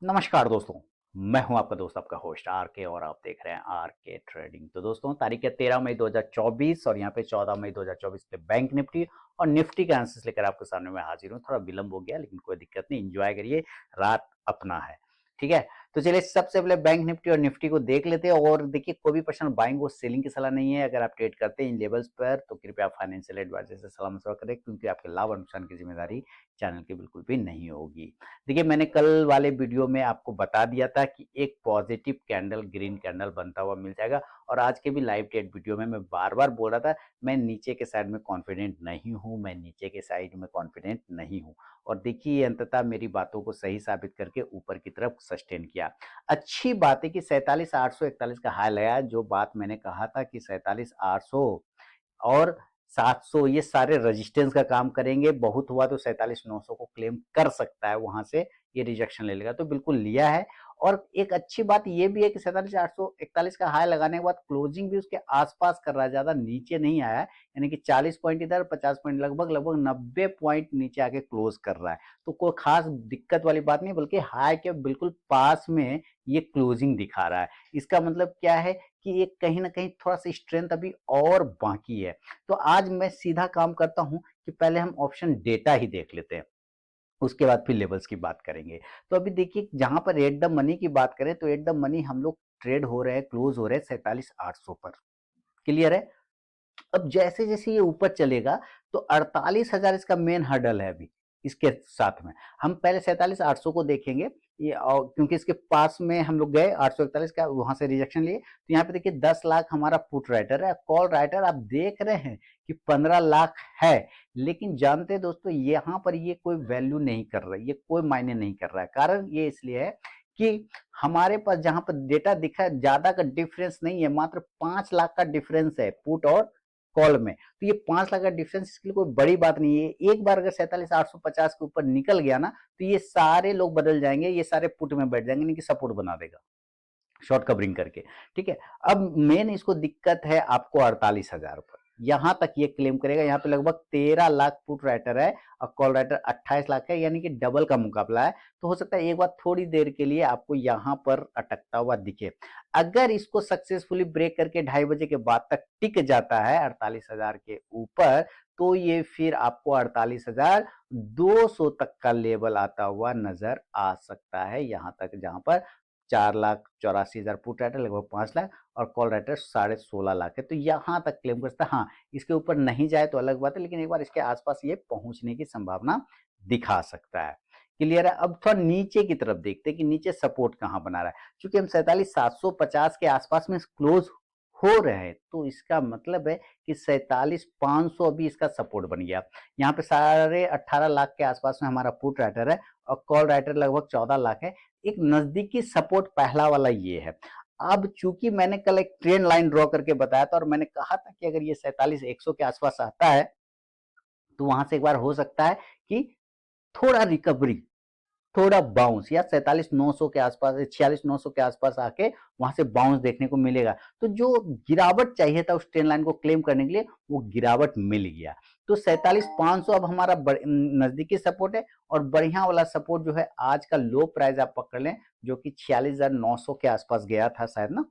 नमस्कार दोस्तों। मैं हूं आपका दोस्त, आपका होस्ट आर के, और आप देख रहे हैं आर के ट्रेडिंग। तो दोस्तों, तारीख है 13 मई 2024 और यहाँ पे 14 मई 2024 पे बैंक निफ्टी और निफ्टी का आंसर्स लेकर आपके सामने मैं हाजिर हूँ। थोड़ा विलंब हो गया लेकिन कोई दिक्कत नहीं, एंजॉय करिए, रात अपना है। ठीक है, तो चलिए सबसे पहले बैंक निफ्टी और निफ्टी को देख लेते हैं। और देखिए, कोई भी पर्सन बाइंग और सेलिंग की सलाह नहीं है। अगर आप ट्रेड करते हैं इन लेवल्स पर तो कृपया फाइनेंशियल एडवाइजर से सलाह मशवरा करें, क्योंकि आपके लाभ और नुकसान की जिम्मेदारी चैनल की बिल्कुल भी नहीं होगी। देखिए, मैंने कल वाले वीडियो में आपको बता दिया था कि एक पॉजिटिव कैंडल, ग्रीन कैंडल बनता हुआ मिल जाएगा। और आज के भी लाइव ट्रेड वीडियो में मैं बार बार बोल रहा था, मैं नीचे के साइड में कॉन्फिडेंट नहीं हूं, मैं नीचे के साइड में कॉन्फिडेंट नहीं हूं। और देखिए, अंततः मेरी बातों को सही साबित करके ऊपर की तरफ सस्टेन किया। अच्छी बात है कि 47,841 का हाई लगाया। जो बात मैंने कहा था कि 47,800 और 700 ये सारे रेजिस्टेंस का काम करेंगे, बहुत हुआ तो 47,900 को क्लेम कर सकता है, वहां से ये रिजेक्शन ले लेगा, तो बिल्कुल लिया है। और एक अच्छी बात ये भी है कि 47,841 का हाई लगाने के बाद क्लोजिंग भी उसके आसपास कर रहा है, ज्यादा नीचे नहीं आया है। यानी कि 40 पॉइंट इधर, 50 पॉइंट, लगभग लगभग 90 पॉइंट नीचे आके क्लोज कर रहा है। तो कोई खास दिक्कत वाली बात नहीं, बल्कि हाई के बिल्कुल पास में ये क्लोजिंग दिखा रहा है। इसका मतलब क्या है कि ये कहीं ना कहीं थोड़ा सा स्ट्रेंथ अभी और बाकी है। तो आज मैं सीधा काम करता हूं कि पहले हम ऑप्शन डेटा ही देख लेते हैं, उसके बाद फिर लेवल्स की बात करेंगे। तो अभी देखिए, जहां पर एट द मनी की बात करें तो एट द मनी हम लोग ट्रेड हो रहे हैं, क्लोज हो रहे हैं 47,800 पर। क्लियर है। अब जैसे जैसे ये ऊपर चलेगा तो 48,000 इसका मेन हर्डल है अभी। इसके साथ में हम पहले 47,800 को देखेंगे। ये क्योंकि इसके पास में हम लोग गए 841 का, वहां से रिजेक्शन लिए, तो यहाँ पे देखिए 10 लाख हमारा पुट राइटर है। कॉल राइटर आप देख रहे हैं कि 15 लाख है। लेकिन जानते हैं दोस्तों, यहाँ पर ये कोई वैल्यू नहीं कर रहा है, ये कोई मायने नहीं कर रहा है। कारण ये इसलिए है कि हमारे पास जहां पर डेटा दिखा है, ज्यादा का डिफरेंस नहीं है, मात्र 5 लाख का डिफरेंस है पुट और कॉल में। तो ये 5 लाख का डिफरेंस इसके लिए कोई बड़ी बात नहीं है। एक बार अगर 47,850 के ऊपर निकल गया ना, तो ये सारे लोग बदल जाएंगे, ये सारे पुट में बैठ जाएंगे, यानी कि सपोर्ट बना देगा शॉर्ट कवरिंग करके। ठीक है। अब मेन इसको दिक्कत है आपको 48,000 पर, यहां तक ये क्लेम करेगा। यहाँ पे लगभग 13 लाख पुट राइटर है और कॉल राइटर 28 लाख है, यानी कि डबल का मुकाबला है। तो हो सकता है एक बार थोड़ी देर के लिए आपको यहां पर अटकता हुआ दिखे। अगर इसको सक्सेसफुली ब्रेक करके 2:30 बजे के बाद तक टिक जाता है 48,000 के ऊपर, तो ये फिर आपको 48,200 तक का लेवल आता हुआ नजर आ सकता है। यहां तक जहां पर 4,84,000 पुट राइटर, लगभग 5 लाख, और कॉल राइटर 16.5 लाख है। तो यहां तक क्लेम कर सकता है। हाँ, इसके ऊपर नहीं जाए तो अलग बात है, लेकिन एक बार इसके आसपास ये पहुंचने की संभावना दिखा सकता है। क्लियर है। अब थोड़ा नीचे की तरफ देखते हैं कि नीचे सपोर्ट कहां बना रहा है। चूंकि हम 47,750 के आसपास में क्लोज हो रहे हैं, तो इसका मतलब है कि 47,500 अभी इसका सपोर्ट बन गया। यहाँ पे 18.5 लाख के आसपास में हमारा पुट राइटर है और कॉल राइटर लगभग 14 लाख है। एक नजदीकी सपोर्ट पहला वाला ये है। अब चूंकि मैंने कल एक ट्रेंड लाइन ड्रॉ करके बताया था और मैंने कहा था कि अगर ये 47,100 के आसपास आता है तो वहां से एक बार हो सकता है कि थोड़ा रिकवरी, थोड़ा बाउंस, या 47,900 के आसपास, 46,900 के आसपास आके वहां से बाउंस देखने को मिलेगा। तो जो गिरावट चाहिए था उस ट्रेंड लाइन को क्लेम करने के लिए, वो गिरावट मिल गया। तो 47,500 अब हमारा नजदीकी सपोर्ट है। और बढ़िया वाला सपोर्ट जो है, आज का लो प्राइस आप पकड़ लें, जो कि 46,900 के आसपास गया था शायद ना,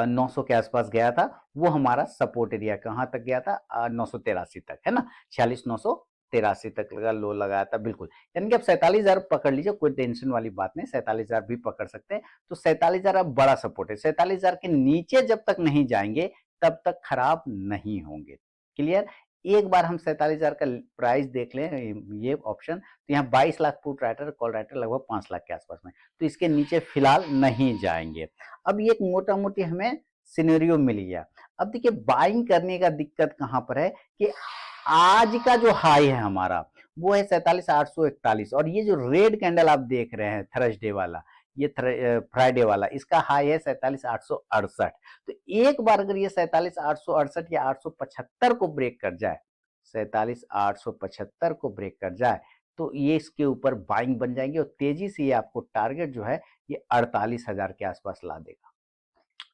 900 के आसपास गया था। वो हमारा सपोर्ट एरिया कहां तक गया था, 983 तक, है ना। 46,983 तक का लो लगाया था, बिल्कुल। यानी कि अब 47,000 पकड़ लीजिए, कोई टेंशन वाली बात नहीं, 47,000 भी पकड़ सकते हैं। तो 47,000 अब बड़ा सपोर्ट है। 47,000 के नीचे जब तक नहीं जाएंगे तब तक खराब नहीं होंगे। क्लियर। एक बार हम 47,000 का प्राइस देख लें, ये ऑप्शन, तो यहाँ 22 lakh put writer, call writer लगभग 5 लाख के आसपास में, तो इसके नीचे फिलहाल नहीं जाएंगे। अब ये एक मोटा मोटी हमें सिनेरियो मिल गया। अब देखिए, बाइंग करने का दिक्कत कहां पर है कि आज का जो हाई है हमारा, वो है 47,841, और ये जो रेड कैंडल आप देख रहे हैं थर्सडे वाला, ये फ्राइडे वाला, इसका हाई है 47,868। तो एक बार अगर ये 47,868 या 875 को ब्रेक कर जाए, 47,875 को ब्रेक कर जाए, तो ये इसके ऊपर बाइंग बन जाएंगे और तेजी से ये आपको टारगेट जो है ये 48,000 के आसपास ला देगा।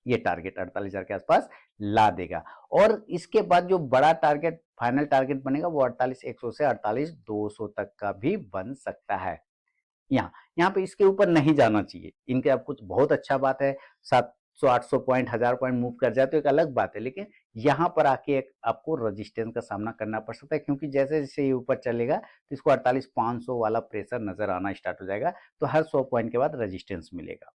ये टारगेट 48,000 के आसपास ला देगा। और इसके बाद जो बड़ा टारगेट, फाइनल टारगेट बनेगा, वो 48,100 से 48,200 तक का भी बन सकता है। यहाँ पे इसके ऊपर नहीं जाना चाहिए। इनके अब कुछ बहुत अच्छा बात है, 700-800 पॉइंट, 1000 पॉइंट मूव कर जाए तो एक अलग बात है, लेकिन यहाँ पर आके एक आपको रजिस्टेंस का सामना करना पड़ सकता है, क्योंकि जैसे जैसे ये ऊपर चलेगा तो इसको 48,500 वाला प्रेशर नजर आना स्टार्ट हो जाएगा, तो हर 100 पॉइंट के बाद रजिस्टेंस मिलेगा।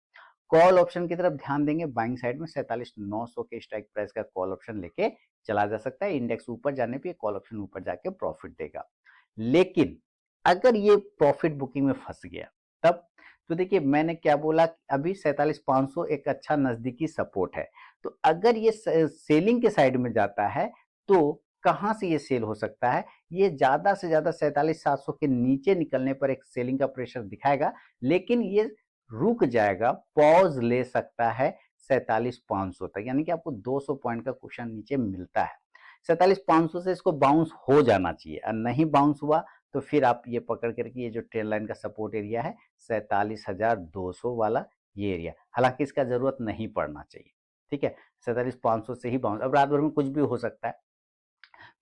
कॉल ऑप्शन की तरफ ध्यान देंगे, बाइंग साइड में 47,900 के स्ट्राइक प्राइस का कॉल ऑप्शन लेके चला जा सकता है। इंडेक्स ऊपर जाने पे कॉल ऑप्शन ऊपर जाके प्रॉफिट देगा। लेकिन अगर ये प्रॉफिट बुकिंग में फंस गया तब, तो देखिए मैंने क्या बोला, अभी 47,500 एक अच्छा नजदीकी सपोर्ट है, तो अगर ये सेलिंग के साइड में जाता है तो कहां से ये सेल हो सकता है, ये ज्यादा से ज्यादा 47,700 के नीचे निकलने पर एक सेलिंग का प्रेशर दिखाएगा, लेकिन ये रुक जाएगा, पॉज ले सकता है 47,500 तक, यानी कि आपको 200 पॉइंट का कुशन नीचे मिलता है। 47,500 से इसको बाउंस हो जाना चाहिए, और नहीं बाउंस हुआ तो फिर आप ये पकड़ करके, ये जो ट्रेंड लाइन का सपोर्ट एरिया है 47,200 वाला ये एरिया, हालांकि इसका जरूरत नहीं पड़ना चाहिए, ठीक है। 47,500 से ही बाउंस, अब रात भर में कुछ भी हो सकता है।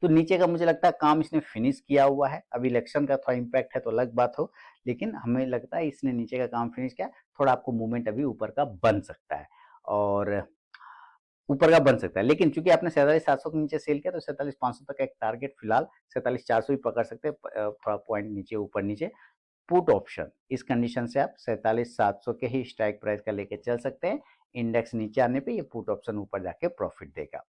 तो नीचे का मुझे लगता है काम इसने फिनिश किया हुआ है, अब इलेक्शन का थोड़ा इंपैक्ट है तो अलग बात हो, लेकिन हमें लगता है इसने नीचे का काम फिनिश किया। थोड़ा आपको मूवमेंट अभी ऊपर का बन सकता है, और ऊपर का बन सकता है, लेकिन चूंकि आपने 47,700 के नीचे सेल किया तो 47,500 तक एक टारगेट फिलहाल 47,400 भी पकड़ सकते हैं, थोड़ा पॉइंट नीचे ऊपर नीचे। पुट ऑप्शन इस कंडीशन से आप 47,700 के ही स्ट्राइक प्राइस का लेके चल सकते हैं। इंडेक्स नीचे आने पे ये पुट ऑप्शन ऊपर जाके प्रॉफिट देगा।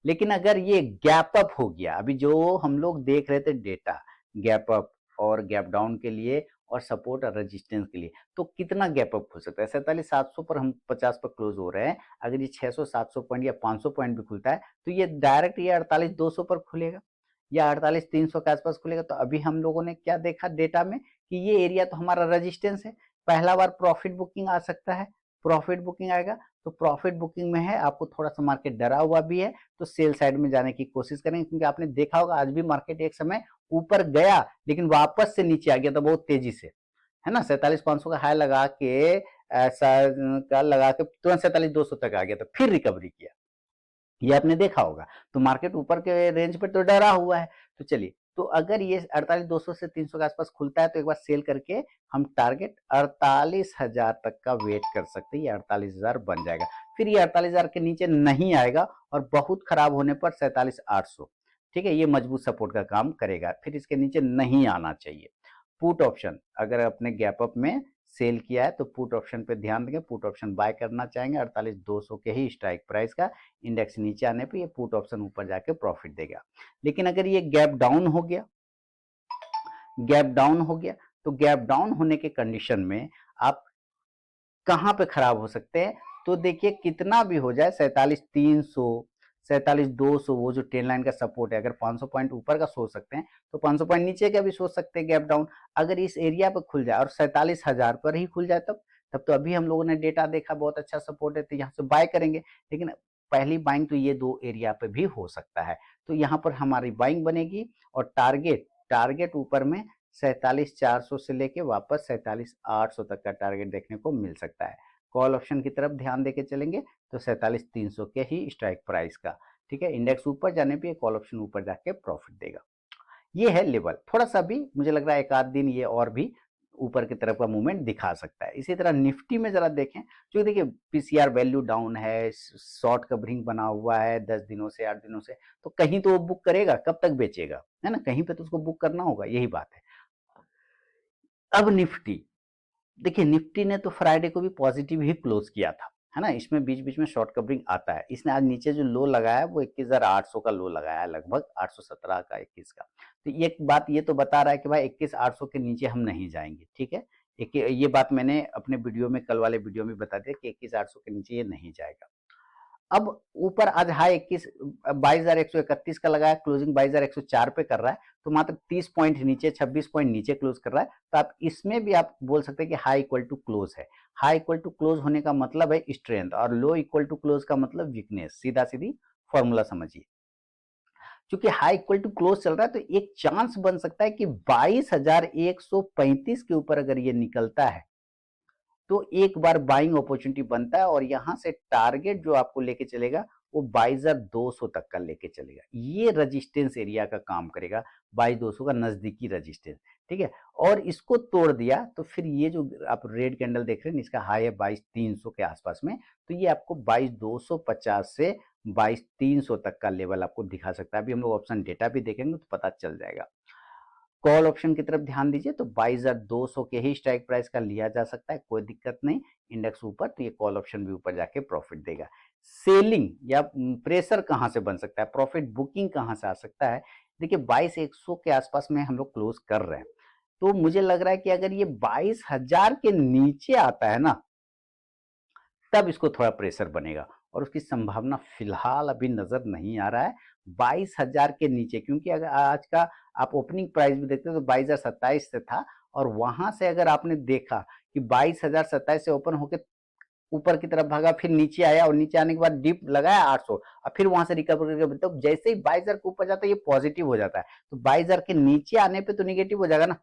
लेकिन अगर ये गैप अप हो गया, अभी जो हम लोग देख रहे थे डेटा, गैप अप और गैप डाउन के लिए और सपोर्ट और रेजिस्टेंस के लिए, तो कितना गैप अप हो सकता है? 47,700 पर हम 50 पर क्लोज हो रहे हैं, अगर ये 600-700 पॉइंट या 500 पॉइंट भी खुलता है तो ये डायरेक्ट ये 48,200 पर खुलेगा या 48,300 के आसपास खुलेगा। तो अभी हम लोगों ने क्या देखा डेटा में कि ये एरिया तो हमारा रेजिस्टेंस है, पहला बार प्रॉफिट बुकिंग आ सकता है, प्रॉफिट बुकिंग आएगा तो प्रॉफिट बुकिंग में है, आपको थोड़ा सा मार्केट डरा हुआ भी है तो सेल साइड में जाने की कोशिश करेंगे, क्योंकि आपने देखा होगा आज भी मार्केट एक समय ऊपर गया लेकिन वापस से नीचे आ गया था बहुत तेजी से, है ना। 47,500 का हाई लगा के ऐसा का लगा के तुरंत 47,200 तक आ गया था, फिर रिकवरी किया, ये आपने देखा होगा। तो मार्केट ऊपर के रेंज पे तो डरा हुआ है। तो चलिए, तो अगर ये 48,200 से 300 के आसपास खुलता है तो एक बार सेल करके हम टारगेट 48,000 तक का वेट कर सकते हैं, ये 48,000 बन जाएगा। फिर ये 48,000 के नीचे नहीं आएगा और बहुत खराब होने पर 47,800, ठीक है, ये मजबूत सपोर्ट का काम करेगा, फिर इसके नीचे नहीं आना चाहिए। पुट ऑप्शन अगर अपने गैप अप में सेल किया है तो पुट ऑप्शन पे ध्यान देंगे, पुट ऑप्शन बाय करना चाहेंगे 48,200 के ही स्ट्राइक प्राइस का, इंडेक्स नीचे आने पे ये पुट ऑप्शन ऊपर जाके प्रॉफिट देगा। लेकिन अगर ये गैप डाउन हो गया, गैप डाउन हो गया, तो गैप डाउन होने के कंडीशन में आप कहां पे खराब हो सकते हैं, तो देखिए कितना भी हो जाए 47,300, 47,200 वो जो ट्रेंड लाइन का सपोर्ट है, अगर 500 पॉइंट ऊपर का सोच सकते हैं तो 500 पॉइंट नीचे का भी सोच सकते हैं गैप डाउन। अगर इस एरिया पर खुल जाए और 47,000 पर ही खुल जाए तब तो अभी हम लोगों ने डेटा देखा बहुत अच्छा सपोर्ट है तो यहाँ से बाय करेंगे, लेकिन पहली बाइंग तो ये दो एरिया पे भी हो सकता है, तो यहाँ पर हमारी बाइंग बनेगी और टारगेट टारगेट ऊपर में 47,400 से लेके वापस 47,800 तक का टारगेट देखने को मिल सकता है। कॉल ऑप्शन की तरफ ध्यान देके चलेंगे तो 47,300 के ही स्ट्राइक प्राइस का, ठीक है, इंडेक्स ऊपर जाने पे कॉल ऑप्शन ऊपर जाके प्रॉफिट देगा। ये है लेवल, थोड़ा सा भी मुझे लग रहा है एक आध दिन ये और भी ऊपर की तरफ का मूवमेंट दिखा सकता है। इसी तरह निफ्टी में जरा देखें, जो देखिए पीसीआर वैल्यू डाउन है, शॉर्ट कवरिंग बना हुआ है 10 दिनों से 8 दिनों से, तो कहीं तो वो बुक करेगा, कब तक बेचेगा, है ना, कहीं पे तो उसको बुक करना होगा, यही बात है। अब निफ्टी देखिए, निफ्टी ने तो फ्राइडे को भी पॉजिटिव ही क्लोज किया था, है ना, इसमें बीच बीच में शॉर्ट कवरिंग आता है। इसने आज नीचे जो लो लगाया वो 21,800 का लो लगाया है, लगभग 817 का 21 का, तो ये बात ये तो बता रहा है कि भाई 21,800 के नीचे हम नहीं जाएंगे, ठीक है। एक ये बात मैंने अपने वीडियो में, कल वाले वीडियो में बता दिया कि 21,800 के नीचे ये नहीं जाएगा। अब ऊपर आज हाई 22,131 का लगाया, क्लोजिंग 22,104 पे कर रहा है, तो मात्र 30 पॉइंट नीचे, 26 पॉइंट नीचे क्लोज कर रहा है, तो आप इसमें भी आप बोल सकते हैं कि हाई इक्वल टू क्लोज है। हाई इक्वल टू क्लोज होने का मतलब है स्ट्रेंथ और लो इक्वल टू क्लोज का मतलब वीकनेस, सीधा सीधी फॉर्मूला समझिए। क्योंकि हाई इक्वल टू क्लोज चल रहा है तो एक चांस बन सकता है कि 22,135 के ऊपर अगर ये निकलता है तो एक बार बाइंग अपॉर्चुनिटी बनता है और यहां से टारगेट जो आपको लेके चलेगा वो 22,200 तक का लेके चलेगा। ये रेजिस्टेंस एरिया का काम करेगा, 22,200 का नजदीकी रेजिस्टेंस, ठीक है। और इसको तोड़ दिया तो फिर ये जो आप रेड कैंडल देख रहे हैं, इसका हाई है 22,300 के आसपास में, तो ये आपको 22,250 से 22,300 तक का लेवल आपको दिखा सकता है। अभी हम लोग ऑप्शन डेटा भी देखेंगे तो पता चल जाएगा। कॉल ऑप्शन की तरफ ध्यान दीजिए, तो 22,200 के ही स्ट्राइक प्राइस का लिया जा सकता है, कोई दिक्कत नहीं। इंडेक्स ऊपर तो ये कॉल ऑप्शन भी ऊपर जाके प्रॉफिट देगा। सेलिंग या प्रेशर कहां से बन सकता है, प्रॉफिट बुकिंग कहां से आ सकता है? देखिए 22,100 के आसपास में हम लोग क्लोज कर रहे हैं, तो मुझे लग रहा है कि अगर ये 22,000 के नीचे आता है ना, तब इसको थोड़ा प्रेशर बनेगा, और उसकी संभावना फिलहाल अभी नजर नहीं आ रहा है 22,000 के नीचे, क्योंकि अगर आज का आप ओपनिंग प्राइस भी देखते हैं तो 22,027 से था, और वहां से अगर आपने देखा कि 22,027 से ओपन होकर ऊपर की तरफ भागा, फिर नीचे आया, और नीचे आने के बाद डिप लगाया 800, और फिर वहां से रिकवर करके, तो जैसे ही 22,000 के ऊपर जाता है ये पॉजिटिव हो जाता है, तो 22,000 के नीचे आने पे तो निगेटिव हो जाएगा ना,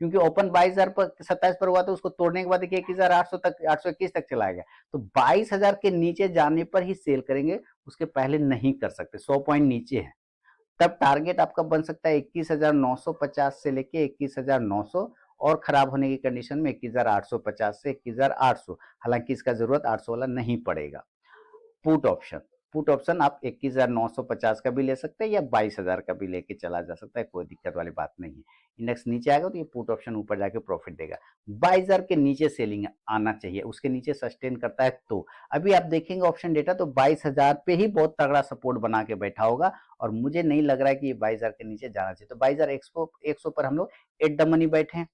क्योंकि ओपन 22,000 पर 27 पर हुआ, तो उसको तोड़ने के बाद देखिए 21,800 तक, 821 तक चला गया, तो 22,000 के नीचे जाने पर ही सेल करेंगे, उसके पहले नहीं कर सकते, 100 पॉइंट नीचे है। तब टारगेट आपका बन सकता है 21,950 से लेके 21,900, और खराब होने की कंडीशन में 21,850 से 21,800, हालांकि इसका जरूरत 800 वाला नहीं पड़ेगा। पुट ऑप्शन, पुट ऑप्शन आप 21,950 का भी ले सकते हैं या 22,000 का भी लेके चला जा सकता है, कोई दिक्कत वाली बात नहीं है। इंडेक्स नीचे आएगा तो ये पुट ऑप्शन ऊपर जाके प्रॉफिट देगा। 22,000 के नीचे सेलिंग आना चाहिए, उसके नीचे सस्टेन करता है तो। अभी आप देखेंगे ऑप्शन डेटा तो 22,000 पे ही बहुत तगड़ा सपोर्ट बना के बैठा होगा, और मुझे नहीं लग रहा है कि ये 22,000 के नीचे जाना चाहिए। तो 22,100 पर हम लोग एट द मनी बैठे हैं,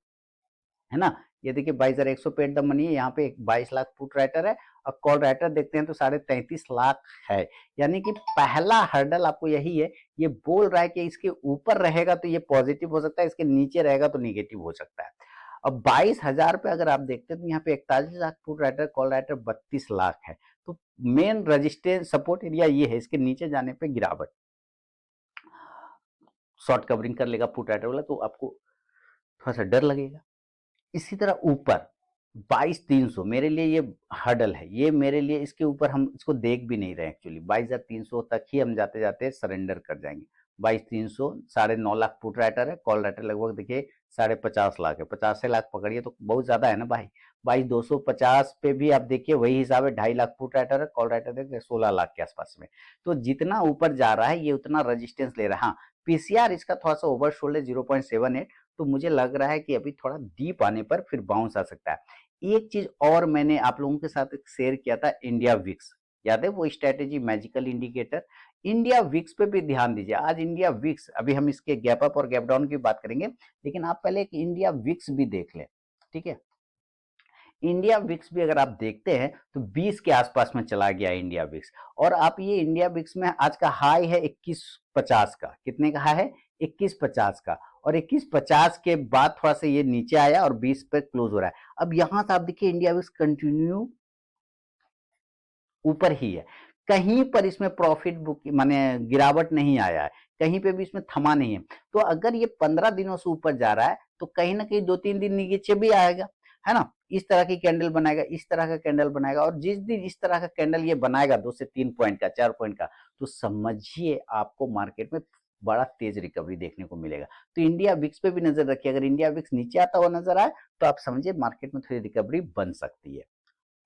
है ना। ये देखिए 22,100 पे एट द मनी है, यहाँ पे 22 लाख पुट राइटर है, और कॉल राइटर देखते हैं तो 33.5 लाख है। यानी कि पहला हर्डल आपको यही है, ये बोल रहा है कि इसके ऊपर रहेगा तो ये पॉजिटिव हो सकता है, इसके नीचे रहेगा तो निगेटिव हो सकता है। अब 22,000 पे अगर आप देखते हैं तो यहाँ पे 41 lakh put writer, call writer 32 lakh है, तो मेन रजिस्टेंस सपोर्ट एरिया ये है, इसके नीचे जाने पे गिरावट, शॉर्ट कवरिंग कर लेगा पुट राइटर वाला, तो आपको थोड़ा सा डर लगेगा। इसी तरह ऊपर 22,300 मेरे लिए ये हर्डल है, ये मेरे लिए, इसके ऊपर हम इसको देख भी नहीं रहे एक्चुअली, 22,300 तक ही हम जाते जाते सरेंडर कर जाएंगे। 22,300 9.5 लाख पुट राइटर है, कॉल राइटर लगभग देखिए 50.5 लाख है, 50 लाख पकड़िए तो बहुत ज्यादा है ना भाई। 22,250 पे भी आप देखिए वही हिसाब है, 2.5 लाख पुट राइटर है, कॉल राइटर देखिए 16 लाख के आसपास में। तो जितना ऊपर जा रहा है ये उतना रजिस्टेंस ले रहा है। हाँ, पीसीआर इसका थोड़ा सा ओवरशोल्ड है 0.78, तो मुझे लग रहा है कि अभी थोड़ा डीप आने पर फिर बाउंस आ सकता है। एक चीज और मैंने आप लोगों के साथ शेयर किया था, इंडिया विक्स, याद है वो strategy magical indicator, India VIX पे भी ध्यान दीजिए। आज इंडिया विक्स, अभी हम इसके गैप अप और गैप डाउन की बात करेंगे, लेकिन आप पहले एक इंडिया विक्स भी देख लें, ठीक है। इंडिया विक्स भी अगर आप देखते हैं तो 20 के आसपास में चला गया इंडिया विक्स, और आप ये इंडिया विक्स में आज का हाई है 2150 का, कितने का है 2150 का, और 2150 के बाद थोड़ा सा ये नीचे आया और 20 पे क्लोज हो रहा है। अब यहां से आप देखिए इंडिया विक्स कंटिन्यू ऊपर ही है, कहीं पर इसमें प्रॉफिट बुक माने गिरावट नहीं आया है, कहीं पे भी इसमें थमा नहीं है। तो अगर ये 15 दिनों से ऊपर जा रहा है तो कहीं ना कहीं 2-3 दिन नीचे भी आएगा, है ना। इस तरह की कैंडल बनाएगा, इस तरह का कैंडल बनाएगा, और जिस दिन इस तरह का कैंडल ये बनाएगा 2 से 3 पॉइंट का, 4 पॉइंट का, तो समझिए आपको मार्केट में बड़ा तेज रिकवरी देखने को मिलेगा। तो इंडिया विक्स पे भी नजर रखिए, अगर इंडिया विक्स नीचे आता हुआ नजर आए तो आप समझिए मार्केट में थोड़ी रिकवरी बन सकती है।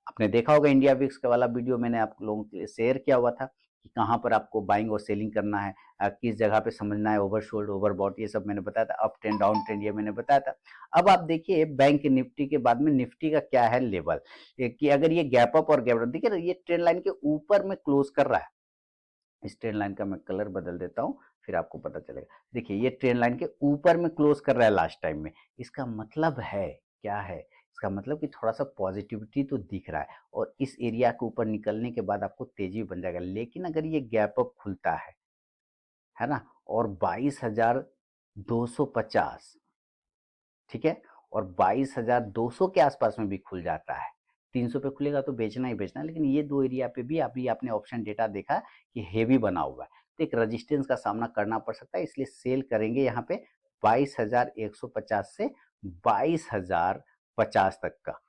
आपने देखा होगा इंडिया विक्स का वाला वीडियो मैंने आप लोगों के लिए शेयर किया हुआ था कि कहाँ पर आपको बाइंग और सेलिंग करना है, किस जगह पे समझना है, ओवरशोल्ड ओवरबॉट, ये सब मैंने बताया था, अप ट्रेंड डाउन ट्रेंड ये मैंने बताया था। अब आप देखिए बैंक निफ्टी के बाद में निफ्टी का क्या है लेवल, कि अगर ये गैप अप और गैप डाउन, देखिए ये ट्रेंड लाइन के ऊपर में क्लोज कर रहा है। इस ट्रेंड लाइन का मैं कलर बदल देता हूँ, फिर आपको पता चलेगा। देखिए ये ट्रेंड लाइन के ऊपर में क्लोज कर रहा है लास्ट टाइम में, इसका मतलब है क्या है, इसका मतलब कि थोड़ा सा पॉजिटिविटी तो दिख रहा है, और इस एरिया के ऊपर निकलने के बाद आपको तेजी बन जाएगा। लेकिन अगर ये गैप अप खुलता है ना, और 22,250, ठीक है, और 22,200 के आसपास में भी खुल जाता है, 300 पे खुलेगा तो बेचना ही बेचना, लेकिन ये दो एरिया पे भी अभी आपने ऑप्शन डेटा देखा कि हेवी बना हुआ है, तो एक रेजिस्टेंस का सामना करना पड़ सकता है, इसलिए सेल करेंगे यहाँ पे 22,150 से 22,050 तक का,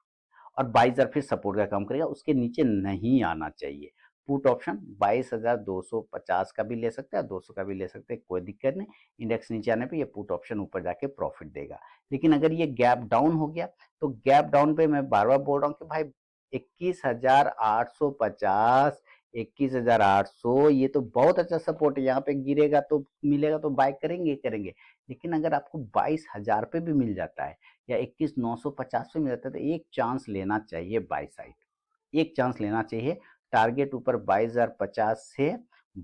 और 22,000 फिर सपोर्ट का काम करेगा, उसके नीचे नहीं आना चाहिए। पुट ऑप्शन 22,250 का भी ले सकते हैं, 200 का भी ले सकते हैं, कोई दिक्कत नहीं। इंडेक्स नीचे आने पे ये पुट ऑप्शन ऊपर जाके प्रॉफिट देगा। लेकिन अगर ये गैप डाउन हो गया तो गैप डाउन पे मैं बार बार बोल रहा हूँ कि भाई 21,850, 21,800 ये तो बहुत अच्छा सपोर्ट है। यहाँ पे गिरेगा तो मिलेगा तो बाय करेंगे करेंगे। लेकिन अगर आपको 22,000 पे भी मिल जाता है या 21,950 पे मिल जाता है तो एक चांस लेना चाहिए बाय साइड, एक चांस लेना चाहिए। टारगेट ऊपर 22,050 से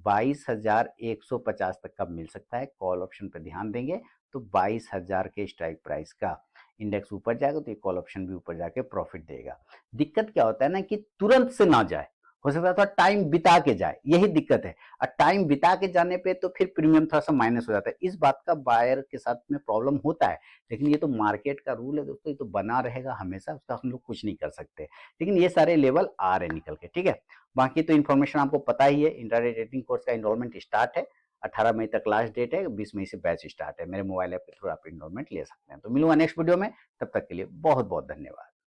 22,150 तक का मिल सकता है। कॉल ऑप्शन पर ध्यान देंगे तो 22,000 के स्ट्राइक प्राइस का इंडेक्स ऊपर जाएगा तो ये कॉल ऑप्शन भी ऊपर जाके प्रॉफिट देगा। दिक्कत क्या होता है ना कि तुरंत से ना जाए, हो सकता है थोड़ा टाइम बिता के जाए, यही दिक्कत है। और टाइम बिता के जाने पे तो फिर प्रीमियम थोड़ा सा माइनस हो जाता है। इस बात का बायर के साथ में प्रॉब्लम होता है, लेकिन ये तो मार्केट का रूल है दोस्तों, ये तो बना रहेगा हमेशा, उसका हम लोग कुछ नहीं कर सकते। लेकिन ये सारे लेवल आ रहे निकल के, ठीक है। बाकी तो इन्फॉर्मेशन आपको पता ही है। इंट्राडे ट्रेडिंग कोर्स का इनरोलमेंट स्टार्ट है, 18 मई तक लास्ट डेट है, 20 मई से बैच स्टार्ट है। मेरे मोबाइल ऐप के थ्रू आप इनरोलमेंट ले सकते हैं। तो मिलूंगा नेक्स्ट वीडियो में, तब तक के लिए बहुत बहुत धन्यवाद।